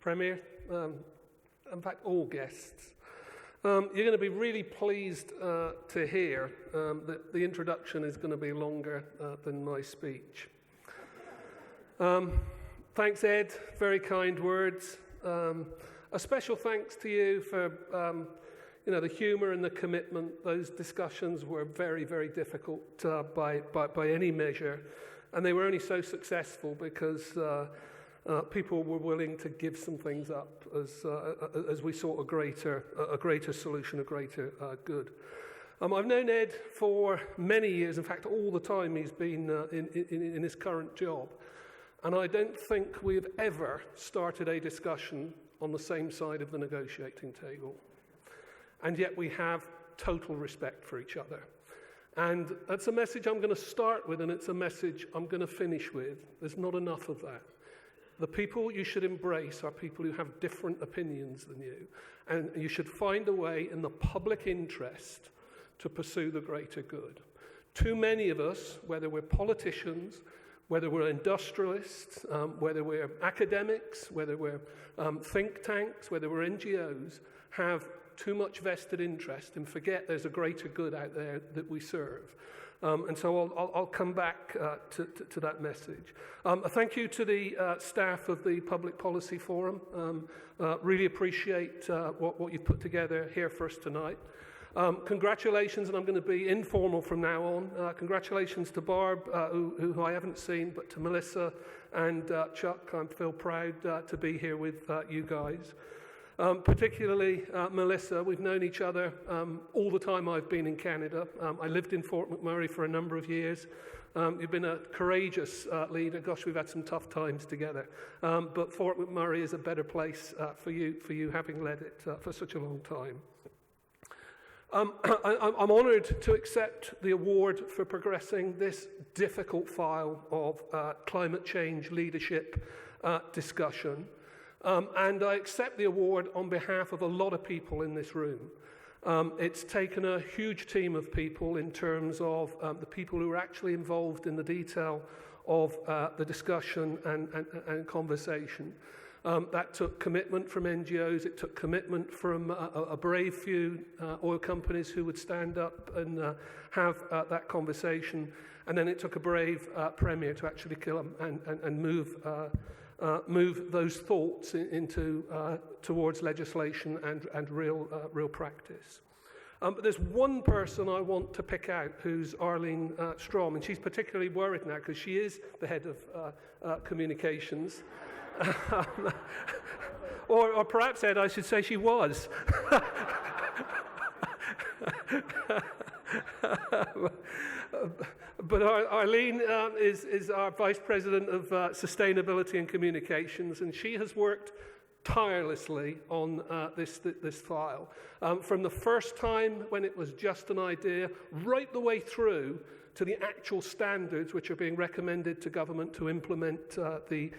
Premier, in fact all guests. You're going to be really pleased to hear that the introduction is going to be longer than my speech. Thanks, Ed. Very kind words. A special thanks to you for the humour and the commitment. Those discussions were very, very difficult by any measure, and they were only so successful because people were willing to give some things up as we sought a greater solution, a greater good. I've known Ed for many years, in fact, all the time he's been in his current job. And I don't think we've ever started a discussion on the same side of the negotiating table. And yet we have total respect for each other. And that's a message I'm going to start with, and it's a message I'm going to finish with. There's not enough of that. The people you should embrace are people who have different opinions than you. And you should find a way in the public interest to pursue the greater good. Too many of us, whether we're politicians, whether we're industrialists, whether we're academics, whether we're think tanks, whether we're NGOs, have too much vested interest and forget there's a greater good out there that we serve. And so I'll come back to that message. A thank you to the staff of the Public Policy Forum. Really appreciate what you've put together here for us tonight. Congratulations, and I'm going to be informal from now on. Congratulations to Barb, who I haven't seen, but to Melissa and Chuck. I feel proud to be here with you guys. Particularly Melissa, we've known each other all the time I've been in Canada. I lived in Fort McMurray for a number of years. You've been a courageous leader. Gosh, we've had some tough times together. But Fort McMurray is a better place for you having led it for such a long time. I'm honoured to accept the award for progressing this difficult file of climate change leadership discussion. And I accept the award on behalf of a lot of people in this room. It's taken a huge team of people in terms of the people who are actually involved in the detail of the discussion and conversation. That took commitment from NGOs, it took commitment from a brave few oil companies who would stand up and have that conversation, and then it took a brave Premier to actually kill them and move those thoughts towards legislation and real practice. But there's one person I want to pick out who's Arlene Strom, and she's particularly worried now because she is the head of communications. or perhaps, Ed, I should say she was. But Arlene is our Vice President of Sustainability and Communications, and she has worked tirelessly on this file. From the first time when it was just an idea, right the way through to the actual standards which are being recommended to government to implement the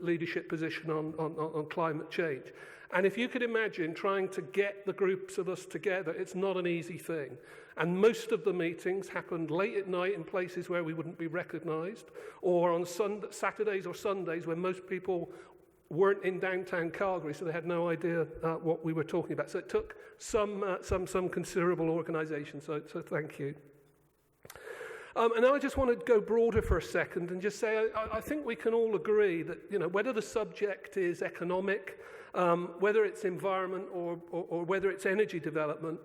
leadership position on climate change. And if you could imagine trying to get the groups of us together, it's not an easy thing. And most of the meetings happened late at night in places where we wouldn't be recognised, or on Saturdays or Sundays when most people weren't in downtown Calgary, so they had no idea what we were talking about. So it took some considerable organisation. So thank you. And now I just want to go broader for a second and just say I think we can all agree that whether the subject is economic, whether it's environment, or whether it's energy development,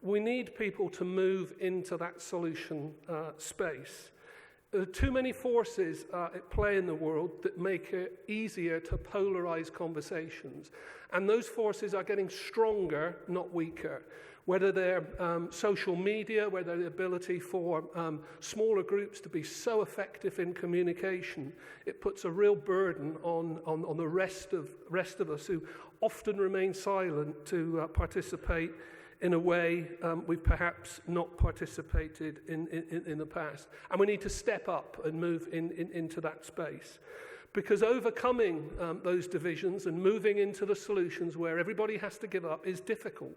we need people to move into that solution space. There are too many forces at play in the world that make it easier to polarize conversations. And those forces are getting stronger, not weaker. Whether they're social media, whether the ability for smaller groups to be so effective in communication, it puts a real burden on the rest of us who often remain silent to participate in a way we've perhaps not participated in the past. And we need to step up and move into that space. Because overcoming those divisions and moving into the solutions where everybody has to give up is difficult.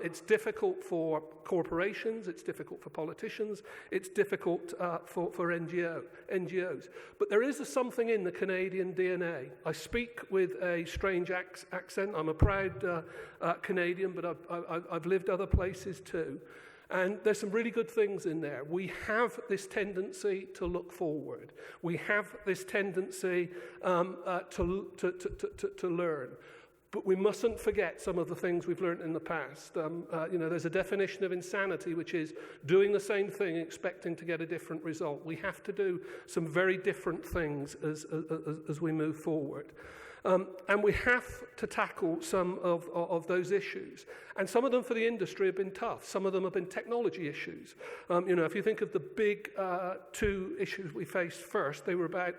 It's difficult for corporations, it's difficult for politicians, it's difficult for NGOs. But there is something in the Canadian DNA. I speak with a strange accent. I'm a proud Canadian, but I've lived other places too. And there's some really good things in there. We have this tendency to look forward. We have this tendency to learn. But we mustn't forget some of the things we've learned in the past. There's a definition of insanity, which is doing the same thing, expecting to get a different result. We have to do some very different things as we move forward. And we have to tackle some of those issues. And some of them for the industry have been tough. Some of them have been technology issues. If you think of the big two issues we faced first, they were about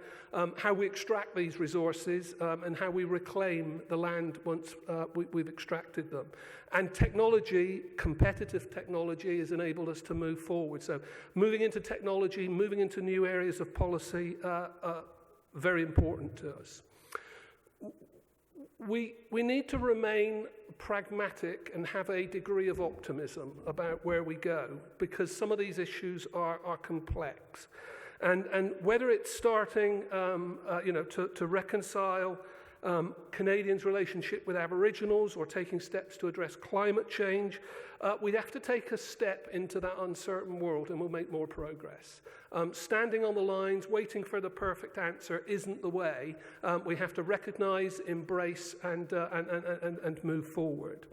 how we extract these resources and how we reclaim the land once we've extracted them. And technology, competitive technology, has enabled us to move forward. So moving into technology, moving into new areas of policy, very important to us. We need to remain pragmatic and have a degree of optimism about where we go, because some of these issues are complex. And whether it's starting to reconcile Canadians' relationship with Aboriginals or taking steps to address climate change, we have to take a step into that uncertain world and we'll make more progress. Standing on the lines, waiting for the perfect answer isn't the way. We have to recognize, embrace, and move forward.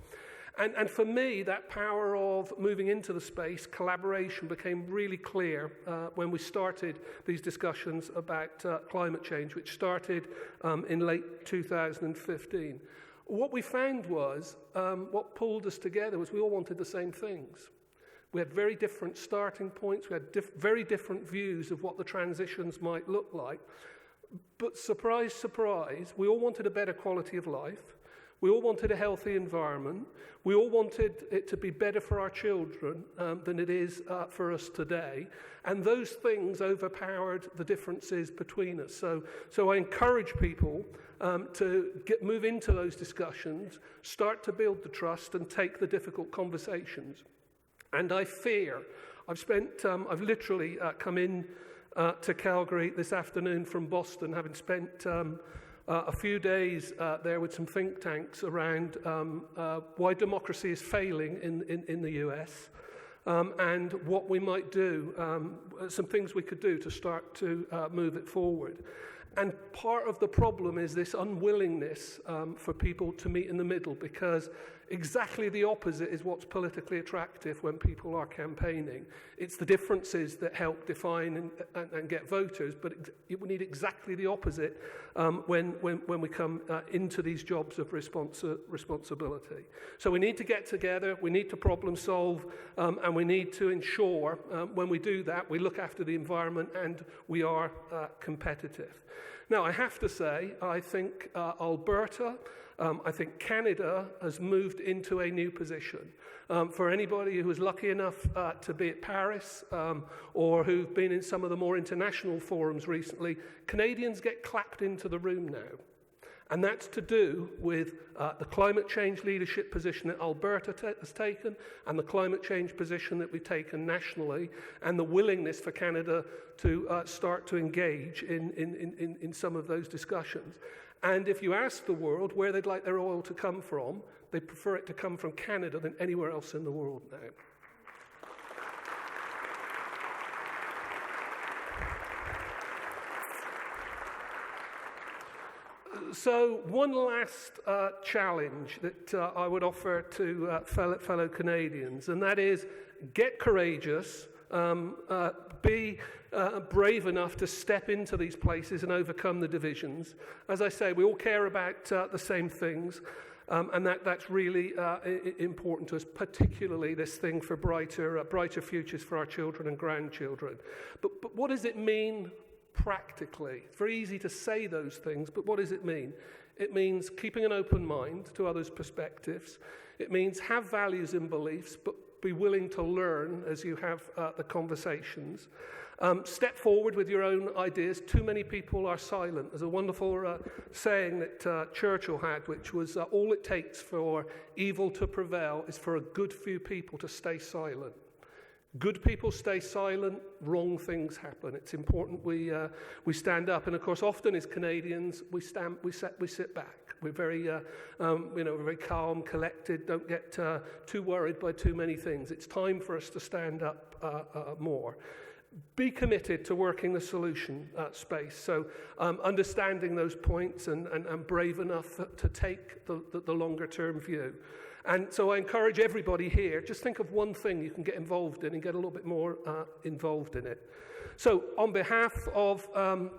And for me, that power of moving into the space, collaboration, became really clear when we started these discussions about climate change, which started in late 2015. What we found was, what pulled us together was we all wanted the same things. We had very different starting points, we had very different views of what the transitions might look like. But surprise, surprise, we all wanted a better quality of life. We all wanted a healthy environment. We all wanted it to be better for our children than it is for us today. And those things overpowered the differences between us. So I encourage people to move into those discussions, start to build the trust and take the difficult conversations. And I fear, I've literally come in to Calgary this afternoon from Boston, having spent a few days there with some think tanks around why democracy is failing in the US and what we might do, some things we could do to start to move it forward. And part of the problem is this unwillingness for people to meet in the middle, because exactly the opposite is what's politically attractive when people are campaigning. It's the differences that help define and get voters, but we need exactly the opposite when we come into these jobs of responsibility. So we need to get together, we need to problem solve, and we need to ensure when we do that, we look after the environment and we are competitive. Now, I have to say, I think Alberta, I think Canada has moved into a new position. For anybody who was lucky enough to be at Paris or who've been in some of the more international forums recently, Canadians get clapped into the room now. And that's to do with the climate change leadership position that Alberta has taken and the climate change position that we've taken nationally and the willingness for Canada to start to engage in some of those discussions. And if you ask the world where they'd like their oil to come from, they prefer it to come from Canada than anywhere else in the world now. So one last challenge that I would offer to fellow Canadians, and that is get courageous, be brave enough to step into these places and overcome the divisions. As I say, we all care about the same things, and that's really important to us, particularly this thing for brighter futures for our children and grandchildren. But what does it mean practically? It's very easy to say those things, but what does it mean? It means keeping an open mind to others' perspectives. It means have values and beliefs, but be willing to learn as you have the conversations. Step forward with your own ideas. Too many people are silent. There's a wonderful saying that Churchill had, which was, all it takes for evil to prevail is for a good few people to stay silent. Good people stay silent, wrong things happen. It's important we stand up. And of course, often as Canadians, we sit back. We're very, very calm, collected, don't get too worried by too many things. It's time for us to stand up more. Be committed to working the solution space. So understanding those points and brave enough to take the longer term view. And so I encourage everybody here, just think of one thing you can get involved in and get a little bit more involved in it. So on behalf of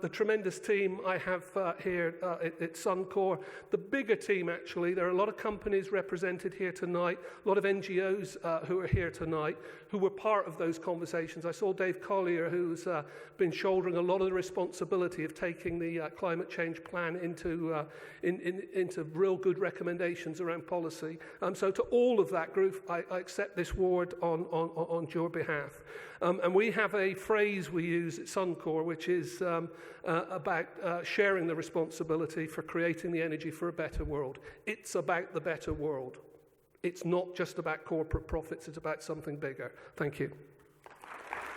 the tremendous team I have here at Suncor, the bigger team actually, there are a lot of companies represented here tonight, a lot of NGOs who are here tonight, who were part of those conversations. I saw Dave Collier, who's been shouldering a lot of the responsibility of taking the climate change plan into real good recommendations around policy. So to all of that group, I accept this award on your behalf. And we have a phrase we use at Suncor, which is about sharing the responsibility for creating the energy for a better world. It's about the better world. It's not just about corporate profits, it's about something bigger. Thank you.